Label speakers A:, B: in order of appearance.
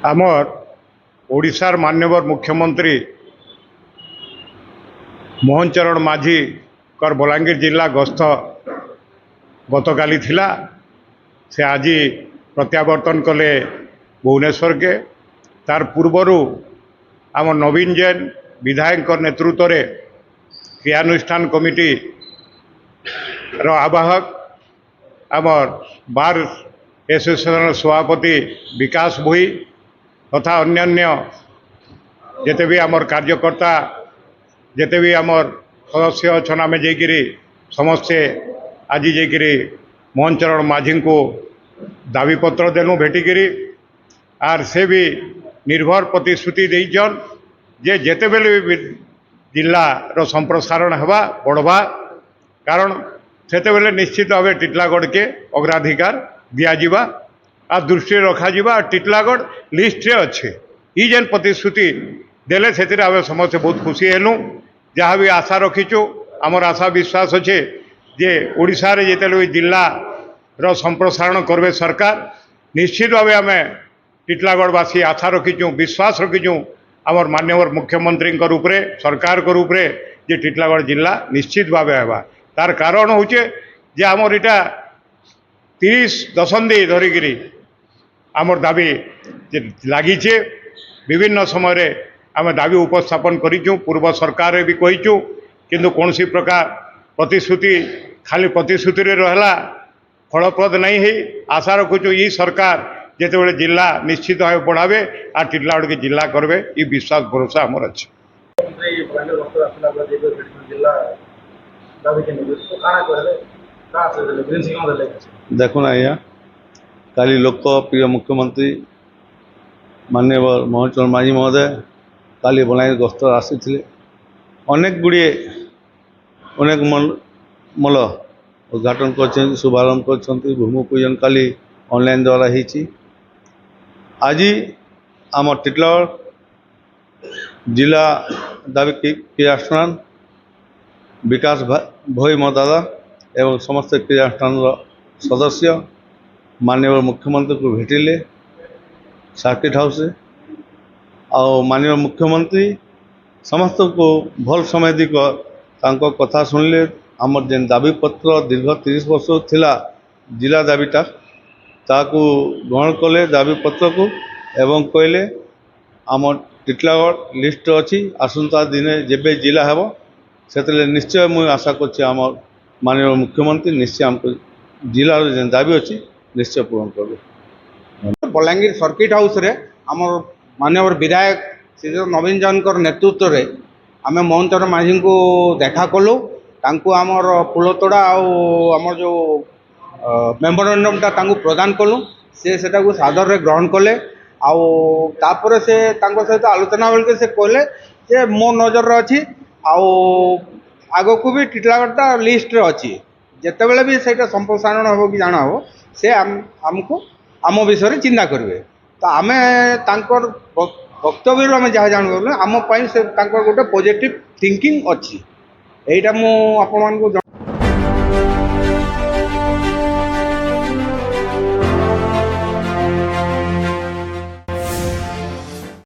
A: आमर ओडिशार माननीय मुख्यमंत्री मोहन चरण माझी कर बलांगीर जिला गस्त गतकाली थिला। से आज प्रत्यावर्तन कले भुवनेश्वर के। तार पूर्वरु आम नवीन जैन विधायक नेतृत्व में क्रियानुष्ठान कमिटी रो आवाहक आमर बार एसोसिएशन सभापति विकास भोई तथा अन्यान्य जेते भी आमर कार्यकर्ता जेते भी आमर सदस्य अच्छा आम जाकि समस्ते आज जाकि मोहन चरण माझी को दाबीपत्र देनु भेटिकी आर से भी निर्भर प्रतिश्रुति देचन जे जेते बेले भी जिला रो संप्रसारण हवा बढ़वा कारण सेते बेले निश्चित भाव टिटलागढ़ के अग्राधिकार दिज्व आ दृष्टि रखा टिटलागढ़ लिस्ट रे अच्छे ई जेन प्रतिश्रुति देले से आम समस्ते बहुत खुशी हेलु। जहाँ भी आशा रखीचु आमर आशा विश्वास अच्छे जे ओडिशा रे जेते भी जिला रो संप्रसारण करबे सरकार निश्चित भाव आम टिटलागढ़वासी आशा रखीचु विश्वास रखीचु आमर माननीय मुख्यमंत्री रूप रे सरकार को रूप रे जे टिटलागढ़ जिला निश्चित भाव है। तार कारण होचे जे आमर इटा 30 दशंधि धरिकी आमर दाबी लगिचे विभिन्न समय रे आम दाबी उपस्थापन करूँ पूर्व सरकार भी कहीचु किंतु कौन सी प्रकार प्रतिश्रुति खाली प्रतिश्रुति रे रहला फलप्रद नहीं है। आशा रखुचु ये सरकार जिते बड़े जिला निश्चित भाव बढ़ावे आ टिटलागढ़ के जिला करबे ये विश्वास भरोसा आमर अच्छे।
B: देखुन आज्ञा काली लोकप्रिय मुख्यमंत्री माननीय मोहन चरण माझी महोदय काली बलांगीर गस्त आसी अनेक गुड़िए अनेक मल उद्घाटन कर शुभारंभ कर भूमि पूजन काली ऑनलाइन द्वारा ही आज आम टिटलागढ़ जिला दाबी क्रियानुष्ठान विकास भोई मो दादा एवं समस्त क्रियानुष्ठान सदस्य माननीय मुख्यमंत्री को भेटिले सर्किट हाउस माननीय मुख्यमंत्री समस्त को भल समय दी कथा शुणिले आमर जेन दाबीपत्र दीर्घ 30 वर्ष थिला जिला दाबीटा ताकू ग्रहण कले दाबीपत्र को एवं कहले आम टिटलागढ़ लिस्ट अच्छी आसंता दिने जेबे जिला हेब से निश्चय मुझे आशा कर माननीय मुख्यमंत्री निश्चय आमको जिला जेन दाबी अच्छी निश्चय पूरण कर।
C: बलांगीर सर्किट हाउस रे आमर माननीय विधायक श्री नवीन जैन नेतृत्व में आम मोहन चरण माझी को देखा कलु तांको आमर फूलतोड़ा आमर जो मेमोरेंडमटा तांको प्रदान कलु से सादर रे ग्रहण कले आपर से सहित आलोचना बेल से कहले जे मो नजर अच्छी आग को भी टिटलागढ़टा लिस्ट रे अच्छी जिते बड़े भी से संप्रसारण हम कि जाना हो से आमको आम विषय चिंता करेंगे तो आम वक्तव्य आम जहाँ जानू आम से गोटे पॉजिटिव थिंकिंग अच्छी यहीटा मुझे